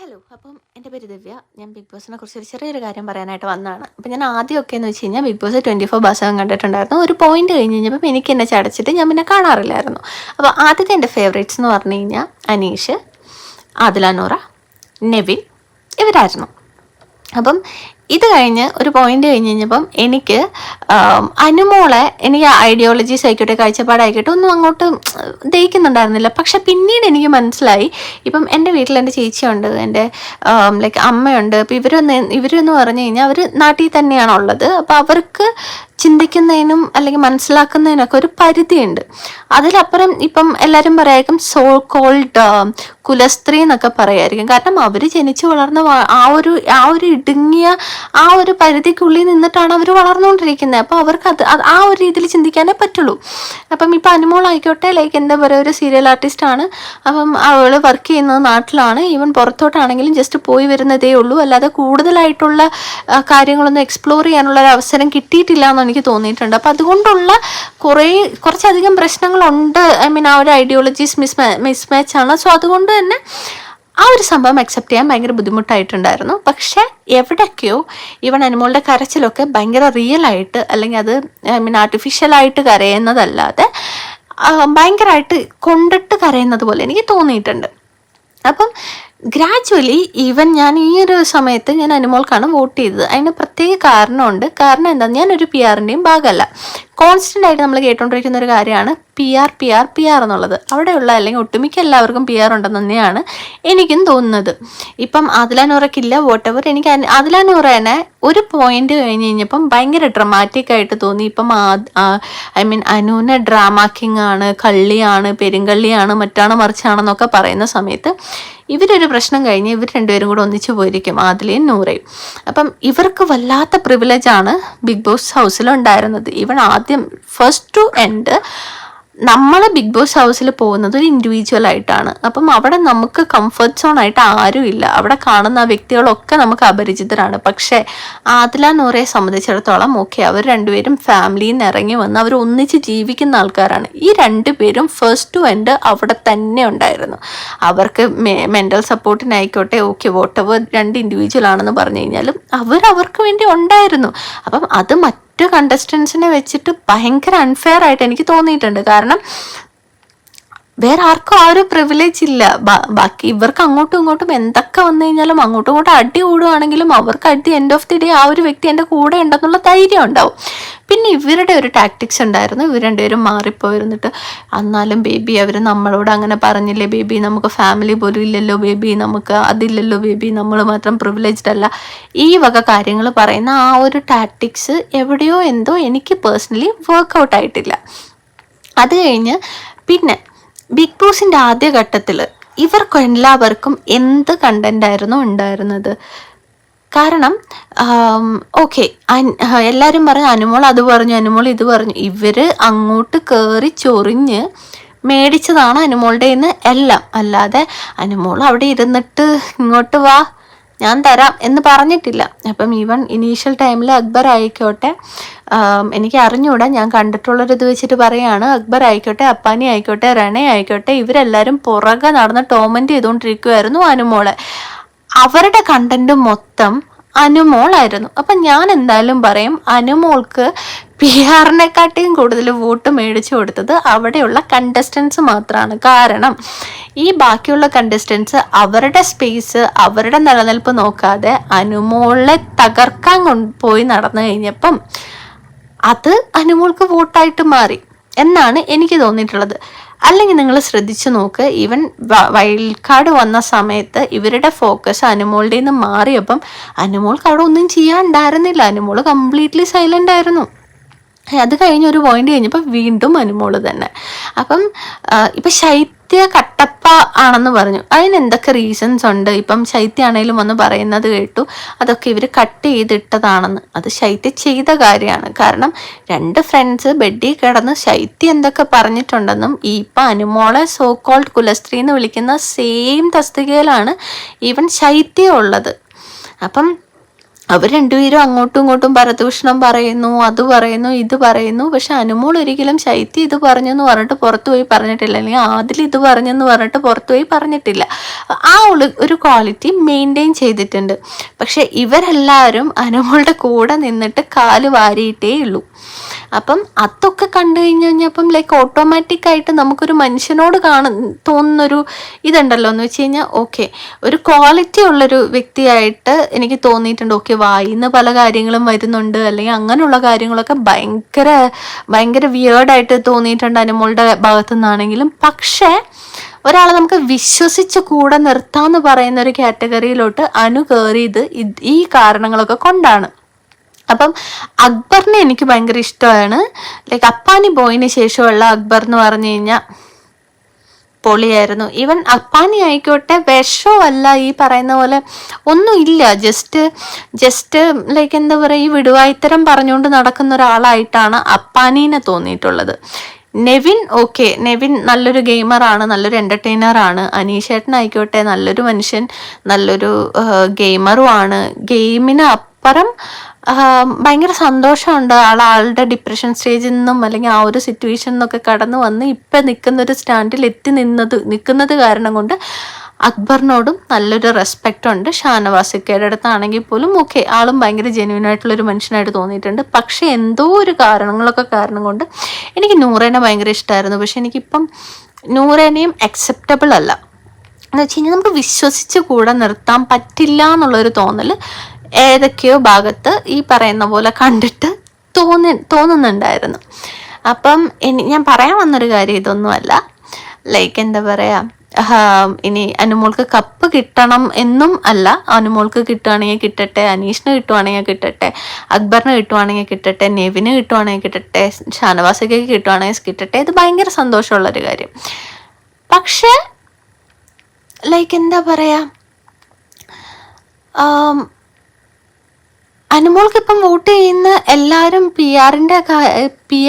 Hello. അപ്പം എൻ്റെ പേര് ദിവ്യ. ഞാൻ ബിഗ് ബോസിനെ കുറിച്ച് ഒരു ചെറിയൊരു കാര്യം പറയാനായിട്ട് വന്നതാണ്. അപ്പം ഞാൻ ആദ്യമൊക്കെ എന്ന് വെച്ച് കഴിഞ്ഞാൽ ബിഗ് ബോസ് 24 ബാസകം കണ്ടിട്ടുണ്ടായിരുന്നു. ഒരു പോയിന്റ് കഴിഞ്ഞ് കഴിഞ്ഞപ്പം എനിക്ക് എന്നെ ചടച്ചിട്ട് ഞാൻ പിന്നെ കാണാറില്ലായിരുന്നു. അപ്പോൾ ആദ്യത്തെ എൻ്റെ ഫേവറേറ്റ്സ് എന്ന് പറഞ്ഞു കഴിഞ്ഞാൽ അനീഷ്, ആദില നൂറ, നെവിൻ ഇവരായിരുന്നു. അപ്പം ഇത് കഴിഞ്ഞ് ഒരു പോയിന്റ് കഴിഞ്ഞ് കഴിഞ്ഞപ്പം എനിക്ക് അനുമോളെ എനിക്ക് ഐഡിയോളജീസ് ആയിക്കോട്ടെ കാഴ്ചപ്പാടായിക്കോട്ടെ ഒന്നും അങ്ങോട്ട് ദഹിക്കുന്നുണ്ടായിരുന്നില്ല. പക്ഷെ പിന്നീട് എനിക്ക് മനസ്സിലായി, ഇപ്പം എൻ്റെ വീട്ടിൽ എൻ്റെ ചേച്ചിയുണ്ട്, എൻ്റെ ലൈക്ക് അമ്മയുണ്ട്. അപ്പം ഇവരെന്ന് പറഞ്ഞു കഴിഞ്ഞാൽ അവർ നാട്ടിൽ തന്നെയാണുള്ളത്. അപ്പോൾ അവർക്ക് ചിന്തിക്കുന്നതിനും അല്ലെങ്കിൽ മനസ്സിലാക്കുന്നതിനൊക്കെ ഒരു പരിധിയുണ്ട്. അതിലപ്പുറം ഇപ്പം എല്ലാവരും പറയായിരിക്കും സോ കോൾഡ് കുലസ്ത്രീ എന്നൊക്കെ പറയായിരിക്കും. കാരണം അവർ ജനിച്ചു വളർന്ന ആ ഒരു ഇടുങ്ങിയ ആ ഒരു പരിധിക്കുള്ളിൽ നിന്നിട്ടാണ് അവർ വളർന്നുകൊണ്ടിരിക്കുന്നത്. അപ്പോൾ അവർക്ക് ആ ഒരു രീതിയിൽ ചിന്തിക്കാനേ പറ്റുള്ളൂ. അപ്പം ഇപ്പം അനുമോളായിക്കോട്ടെ, ലൈക്ക് എന്താ പറയുക, ഒരു സീരിയൽ ആർട്ടിസ്റ്റാണ്. അപ്പം അവൾ വർക്ക് ചെയ്യുന്നത് നാട്ടിലാണ്. ഈവൻ പുറത്തോട്ടാണെങ്കിലും ജസ്റ്റ് പോയി വരുന്നതേ ഉള്ളൂ. അല്ലാതെ കൂടുതലായിട്ടുള്ള കാര്യങ്ങളൊന്നും എക്സ്പ്ലോർ ചെയ്യാനുള്ള ഒരു അവസരം കിട്ടിയിട്ടില്ല എന്ന് എനിക്ക് തോന്നിയിട്ടുണ്ട്. അപ്പം അതുകൊണ്ടുള്ള കുറച്ചധികം പ്രശ്നങ്ങളുണ്ട്. ആ ഒരു ഐഡിയോളജീസ് മിസ്മാച്ചാണ്. സോ അതുകൊണ്ട് തന്നെ ആ ഒരു സംഭവം അക്സെപ്റ്റ് ചെയ്യാൻ ഭയങ്കര ബുദ്ധിമുട്ടായിട്ടുണ്ടായിരുന്നു. പക്ഷെ എവിടെയൊക്കെയോ ഇവൻ അനുമോളുടെ കരച്ചിലൊക്കെ ഭയങ്കര റിയൽ ആയിട്ട്, അല്ലെങ്കിൽ അത് ആർട്ടിഫിഷ്യലായിട്ട് കരയുന്നതല്ലാതെ ഭയങ്കരമായിട്ട് കൊണ്ടിട്ട് കരയുന്നത് പോലെ എനിക്ക് തോന്നിയിട്ടുണ്ട്. അപ്പം ഗ്രാജുവലി ഞാൻ ഈ ഒരു സമയത്ത് ഞാൻ അനുമോൾക്കാണ് വോട്ട് ചെയ്തത്. അതിന് പ്രത്യേക കാരണമുണ്ട്. കാരണം എന്താ, ഞാനൊരു PR-ൻ്റെയും ഭാഗമല്ല. കോൺസ്റ്റൻ്റ് ആയിട്ട് നമ്മൾ കേട്ടുകൊണ്ടിരിക്കുന്ന ഒരു കാര്യമാണ് PR എന്നുള്ളത്. അവിടെയുള്ള അല്ലെങ്കിൽ ഒട്ടുമിക്ക എല്ലാവർക്കും PR ഉണ്ടെന്ന് തന്നെയാണ് എനിക്കും തോന്നുന്നത്. ഇപ്പം ആദില നൂറയ്ക്കില്ല, വോട്ടെവർ. എനിക്ക് ആദില നൂറേനെ ഒരു പോയിന്റ് കഴിഞ്ഞ് കഴിഞ്ഞപ്പം ഭയങ്കര ഡ്രമാറ്റിക് ആയിട്ട് തോന്നി. ഇപ്പം അനുവിനെ ഡ്രാമാക്കിംഗ് ആണ്, കള്ളിയാണ്, പെരുങ്കള്ളിയാണ്, മറ്റാണ് മറിച്ചാണെന്നൊക്കെ പറയുന്ന സമയത്ത് ഇവരൊരു പ്രശ്നം കഴിഞ്ഞ് ഇവർ രണ്ടുപേരും കൂടെ ഒന്നിച്ചു പോയിരിക്കും, ആദിലയും നൂറയും. അപ്പം ഇവർക്ക് വല്ലാത്ത പ്രിവിലേജാണ് ബിഗ് ബോസ് ഹൗസിലുണ്ടായിരുന്നത്. ഇവൻ ആദ്യം ഫസ്റ്റ് ടു എൻഡ് നമ്മൾ ബിഗ് ബോസ് ഹൗസിൽ പോകുന്നത് ഒരു ഇൻഡിവിജ്വൽ ആയിട്ടാണ്. അപ്പം അവിടെ നമുക്ക് കംഫർട്ട് സോൺ ആയിട്ട് ആരും ഇല്ല. അവിടെ കാണുന്ന വ്യക്തികളൊക്കെ നമുക്ക് അപരിചിതരാണ്. പക്ഷേ ആദില നൂറയെ സംബന്ധിച്ചിടത്തോളം ഓക്കെ, അവർ രണ്ടുപേരും ഫാമിലിയിൽ നിന്ന് ഇറങ്ങി വന്ന് അവർ ഒന്നിച്ച് ജീവിക്കുന്ന ആൾക്കാരാണ്. ഈ രണ്ടുപേരും ഫസ്റ്റ് ടു എൻഡ് അവിടെ തന്നെ ഉണ്ടായിരുന്നു. അവർക്ക് മെൻ്റൽ സപ്പോർട്ടിനായിക്കോട്ടെ, ഓക്കെ വോട്ടെവർ, രണ്ട് ഇൻഡിവിജ്വൽ ആണെന്ന് പറഞ്ഞു കഴിഞ്ഞാലും അവർക്ക് വേണ്ടി ഉണ്ടായിരുന്നു. അപ്പം അത് മറ്റു കണ്ടസ്റ്റൻസിനെ വെച്ചിട്ട് ഭയങ്കര അൺഫെയർ ആയിട്ട് എനിക്ക് തോന്നിയിട്ടുണ്ട്. കാരണം വേറെ ആർക്കും ആ ഒരു പ്രിവിലേജ് ഇല്ല. ബാക്കി ഇവർക്ക് അങ്ങോട്ടും ഇങ്ങോട്ടും എന്തൊക്കെ വന്നു കഴിഞ്ഞാലും അങ്ങോട്ടും ഇങ്ങോട്ടും അടി കൂടുകയാണെങ്കിലും അവർക്ക് at the end of the day ആ ഒരു വ്യക്തി എൻ്റെ കൂടെ ഉണ്ടെന്നുള്ള ധൈര്യം ഉണ്ടാവും. പിന്നെ ഇവരുടെ ഒരു ടാക്ടിക്സ് ഉണ്ടായിരുന്നു. ഇവർ രണ്ടുപേരും മാറിപ്പോയിരുന്നിട്ട്, എന്നാലും ബേബി അവർ നമ്മളോട് അങ്ങനെ പറഞ്ഞില്ലേ ബേബി, നമുക്ക് ഫാമിലി പോലും ഇല്ലല്ലോ ബേബി, നമുക്ക് അതില്ലല്ലോ ബേബി, നമ്മൾ മാത്രം പ്രിവിലേജ്ഡ് അല്ല, ഈ വക കാര്യങ്ങൾ പറയുന്ന ആ ഒരു ടാക്ടിക്സ് എവിടെയോ എന്തോ എനിക്ക് പേഴ്സണലി വർക്കൗട്ട് ആയിട്ടില്ല. അത് കഴിഞ്ഞ് പിന്നെ ബിഗ് ബോസിൻ്റെ ആദ്യഘട്ടത്തിൽ ഇവർക്ക് എല്ലാവർക്കും എന്ത് കണ്ടൻ്റായിരുന്നു ഉണ്ടായിരുന്നത്? കാരണം ഓക്കെ, എല്ലാവരും പറഞ്ഞു അനുമോൾ അത് പറഞ്ഞു, അനുമോൾ ഇത് പറഞ്ഞു. ഇവർ അങ്ങോട്ട് കയറി ചൊറിഞ്ഞ് മേടിച്ചതാണ് അനുമോളുടെ നിന്ന് എല്ലാം. അല്ലാതെ അനുമോൾ അവിടെ ഇരുന്നിട്ട് ഇങ്ങോട്ട് വാ ഞാൻ തരാം എന്ന് പറഞ്ഞിട്ടില്ല. അപ്പം ഈവൻ ഇനീഷ്യൽ ടൈമിൽ അക്ബർ ആയിക്കോട്ടെ, എനിക്ക് അറിഞ്ഞുകൂടാ, ഞാൻ കണ്ടിട്ടുള്ളൊരിത് വെച്ചിട്ട് പറയുകയാണ്, അക്ബർ ആയിക്കോട്ടെ, അപ്പാനി ആയിക്കോട്ടെ, റണ ആയിക്കോട്ടെ, ഇവരെല്ലാവരും പുറകെ നടന്ന് ടോമൻറ്റ് ചെയ്തുകൊണ്ടിരിക്കുമായിരുന്നു അനുമോളെ. അവരുടെ കണ്ടന്റ് മൊത്തം അനുമോളായിരുന്നു. അപ്പം ഞാൻ എന്തായാലും പറയും, അനുമോൾക്ക് PR-നെക്കാട്ടിയും കൂടുതൽ വോട്ട് മേടിച്ചു കൊടുത്തത് അവിടെയുള്ള കണ്ടസ്റ്റൻസ് മാത്രമാണ്. കാരണം ഈ ബാക്കിയുള്ള കണ്ടസ്റ്റൻസ് അവരുടെ സ്പേസ്, അവരുടെ നിലനിൽപ്പ് നോക്കാതെ അനുമോളെ തകർക്കാൻ പോയി നടന്നു കഴിഞ്ഞപ്പം അത് അനുമോൾക്ക് വോട്ടായിട്ട് മാറി എന്നാണ് എനിക്ക് തോന്നിയിട്ടുള്ളത്. അല്ലെങ്കിൽ നിങ്ങൾ ശ്രദ്ധിച്ചു നോക്ക്, ഈവൻ വൈൽഡ് കാർഡ് വന്ന സമയത്ത് ഇവരുടെ ഫോക്കസ് അനുമോളുടെ നിന്ന് മാറിയപ്പം അനുമോൾക്ക് അവിടെ ഒന്നും ചെയ്യാനുണ്ടായിരുന്നില്ല. അനുമോൾ കംപ്ലീറ്റ്ലി സൈലൻ്റ് ആയിരുന്നു. അത് കഴിഞ്ഞൊരു പോയിന്റ് കഴിഞ്ഞപ്പോൾ വീണ്ടും അനുമോള് തന്നെ. അപ്പം ഇപ്പം ശൈത്യ കട്ടപ്പ ആണെന്ന് പറഞ്ഞു. അതിന് എന്തൊക്കെ റീസൺസ് ഉണ്ട്? ഇപ്പം ശൈത്യ ആണെങ്കിലും വന്ന് പറയുന്നത് കേട്ടു, അതൊക്കെ ഇവർ കട്ട് ചെയ്തിട്ടതാണെന്ന്. അത് ശൈത്യ ചെയ്ത കാര്യമാണ്. കാരണം രണ്ട് ഫ്രണ്ട്സ് ബെഡിൽ കിടന്ന് ശൈത്യ എന്തൊക്കെ പറഞ്ഞിട്ടുണ്ടെന്നും ഇപ്പം അനുമോളെ സോ കോൾഡ് കുലസ്ത്രീ എന്ന് വിളിക്കുന്ന സെയിം തസ്തികയിലാണ് ഈവൻ ശൈത്യ ഉള്ളത്. അപ്പം അവർ രണ്ടുപേരും അങ്ങോട്ടും ഇങ്ങോട്ടും പരദൂഷണം പറയുന്നു, അത് പറയുന്നു, ഇത് പറയുന്നു. പക്ഷെ അനുമോൾ ഒരിക്കലും ശൈത്യ ഇത് പറഞ്ഞെന്ന് പറഞ്ഞിട്ട് പുറത്തു പോയി പറഞ്ഞിട്ടില്ല, അല്ലെങ്കിൽ ആദിൽ ഇത് പറഞ്ഞെന്ന് പറഞ്ഞിട്ട് പുറത്തു പോയി പറഞ്ഞിട്ടില്ല. ആ ഒരു ക്വാളിറ്റി മെയിൻറ്റെയിൻ ചെയ്തിട്ടുണ്ട്. പക്ഷെ ഇവരെല്ലാവരും അനുമോളുടെ കൂടെ നിന്നിട്ട് കാല് വാരിയിട്ടേ ഉള്ളൂ. അപ്പം അതൊക്കെ കണ്ടു കഴിഞ്ഞപ്പം ലൈക്ക് ഓട്ടോമാറ്റിക്കായിട്ട് നമുക്കൊരു മനുഷ്യനോട് തോന്നുന്നൊരു ഇതുണ്ടല്ലോ എന്ന് വെച്ച് കഴിഞ്ഞാൽ, ഓക്കെ, ഒരു ക്വാളിറ്റി ഉള്ളൊരു വ്യക്തിയായിട്ട് എനിക്ക് തോന്നിയിട്ടുണ്ട്. ഓക്കെ, വായിന്ന് പല കാര്യങ്ങളും വരുന്നുണ്ട്, അല്ലെങ്കിൽ അങ്ങനെയുള്ള കാര്യങ്ങളൊക്കെ ഭയങ്കര വിയേർഡായിട്ട് തോന്നിയിട്ടുണ്ട് അനുമോളുടെ ഭാഗത്തു നിന്നാണെങ്കിലും. പക്ഷേ ഒരാളെ നമുക്ക് വിശ്വസിച്ച് കൂടെ നിർത്താന്ന് പറയുന്ന ഒരു കാറ്റഗറിയിലോട്ട് അനു കയറിയത് ഈ കാരണങ്ങളൊക്കെ കൊണ്ടാണ്. അപ്പം അക്ബറിനെ എനിക്ക് ഭയങ്കര ഇഷ്ടമാണ്. ലൈക്ക് അപ്പാനി പോയതിന് ശേഷമുള്ള അക്ബർ എന്ന് പറഞ്ഞു കഴിഞ്ഞാൽ പൊളിയായിരുന്നു. ഈവൻ അപ്പാനി ആയിക്കോട്ടെ, വിഷമല്ല, ഈ പറയുന്ന പോലെ ഒന്നും ഇല്ല. ജസ്റ്റ് ലൈക്ക് എന്താ പറയുക, ഈ വിടുവായിത്തരം പറഞ്ഞുകൊണ്ട് നടക്കുന്ന ഒരാളായിട്ടാണ് അപ്പാനീനെ തോന്നിയിട്ടുള്ളത്. നെവിൻ ഓക്കെ, നെവിൻ നല്ലൊരു ഗെയിമറാണ്, നല്ലൊരു എൻ്റർടൈനറാണ്. അനീഷേട്ടനായിക്കോട്ടെ നല്ലൊരു മനുഷ്യൻ, നല്ലൊരു ഗെയിമറുമാണ്. ഗെയിമിന് അപ്പുറം ഭയങ്കര സന്തോഷമുണ്ട് ആളുടെ ഡിപ്രഷൻ സ്റ്റേജിൽ നിന്നും അല്ലെങ്കിൽ ആ ഒരു സിറ്റുവേഷനിൽ നിന്നൊക്കെ കടന്നു വന്ന് ഇപ്പം നിൽക്കുന്ന ഒരു സ്റ്റാൻഡിൽ നിൽക്കുന്നത് കാരണം കൊണ്ട് അക്ബറിനോടും നല്ലൊരു റെസ്പെക്റ്റ് ഉണ്ട്. ഷാനവാസിക്കയുടെ അടുത്താണെങ്കിൽ പോലും ഓക്കെ, ആളും ഭയങ്കര ജെന്യൂൻ ആയിട്ടുള്ളൊരു മനുഷ്യനായിട്ട് തോന്നിയിട്ടുണ്ട്. പക്ഷേ എന്തോ ഒരു കാരണം കൊണ്ട് എനിക്ക് നൂറേനെ ഭയങ്കര ഇഷ്ടമായിരുന്നു. പക്ഷെ എനിക്കിപ്പം നൂറേനെയും അക്സെപ്റ്റബിൾ അല്ല. എന്ന് വെച്ച് കഴിഞ്ഞാൽ നമുക്ക് വിശ്വസിച്ച് കൂടെ നിർത്താൻ പറ്റില്ല എന്നുള്ളൊരു തോന്നൽ ഏതൊക്കെയോ ഭാഗത്ത് ഈ പറയുന്ന പോലെ കണ്ടിട്ട് തോന്നുന്നുണ്ടായിരുന്നു. അപ്പം ഞാൻ പറയാൻ വന്നൊരു കാര്യം ഇതൊന്നുമല്ല. ലൈക്ക് എന്താ പറയുക, ഇനി അനുമോൾക്ക് കപ്പ് കിട്ടണം എന്നും അല്ല. അനുമോൾക്ക് കിട്ടുവാണെങ്കിൽ കിട്ടട്ടെ, അനീഷിന് കിട്ടുവാണെങ്കിൽ കിട്ടട്ടെ, അക്ബറിന് കിട്ടുവാണെങ്കിൽ കിട്ടട്ടെ, നെവിന് കിട്ടുവാണെങ്കിൽ കിട്ടട്ടെ, ഷാനവാസിക്ക് കിട്ടുവാണെങ്കിൽ കിട്ടട്ടെ. ഇത് ഭയങ്കര സന്തോഷമുള്ളൊരു കാര്യം. പക്ഷേ ലൈക്ക് എന്താ പറയുക, അനുമോൾക്ക് ഇപ്പം വോട്ട് ചെയ്യുന്ന എല്ലാവരും പി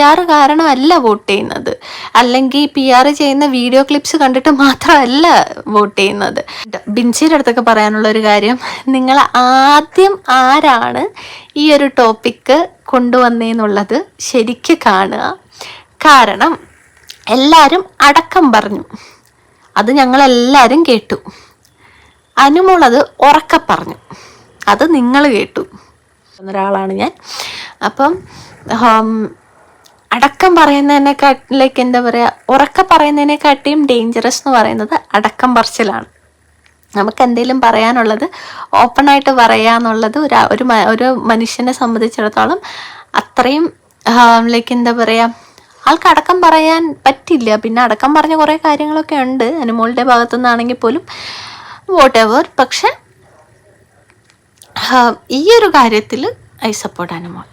ആർ കാരണമല്ല വോട്ട് ചെയ്യുന്നത്, അല്ലെങ്കിൽ പി ആർ ചെയ്യുന്ന വീഡിയോ ക്ലിപ്സ് കണ്ടിട്ട് മാത്രമല്ല വോട്ട് ചെയ്യുന്നത്. ബിൻസിയുടെ അടുത്തൊക്കെ പറയാനുള്ള ഒരു കാര്യം, നിങ്ങൾ ആദ്യം ആരാണ് ഈ ഒരു ടോപ്പിക്ക് കൊണ്ടുവന്നതെന്നുള്ളത് ശരിക്ക് കാണുക. കാരണം എല്ലാവരും അടക്കം പറഞ്ഞു, അത് ഞങ്ങളെല്ലാവരും കേട്ടു. അനുമോൾ അത് ഉറക്കെ പറഞ്ഞു, അത് നിങ്ങൾ കേട്ടു. ഒരാളാണ് ഞാൻ. അപ്പം അടക്കം പറയുന്നതിനെക്കാട്ടിലേക്ക് എന്താ പറയുക, ഉറക്കെ പറയുന്നതിനെക്കാട്ടിയും ഡേഞ്ചറസ് എന്ന് പറയുന്നത് അടക്കം പറച്ചിലാണ്. നമുക്ക് എന്തെങ്കിലും പറയാനുള്ളത് ഓപ്പണായിട്ട് പറയാന്നുള്ളത് ഒരു മനുഷ്യനെ സംബന്ധിച്ചിടത്തോളം അത്രയും ലൈക്ക് എന്താ പറയുക, ആൾക്ക് അടക്കം പറയാൻ പറ്റില്ല. പിന്നെ അടക്കം പറഞ്ഞ കുറേ കാര്യങ്ങളൊക്കെ ഉണ്ട് അനുമോളുടെ ഭാഗത്തു നിന്നാണെങ്കിൽ പോലും, വോട്ട് എവർ. പക്ഷെ ഈ ഒരു കാര്യത്തിൽ ഐ സപ്പോർട്ട് അനുമോൾ.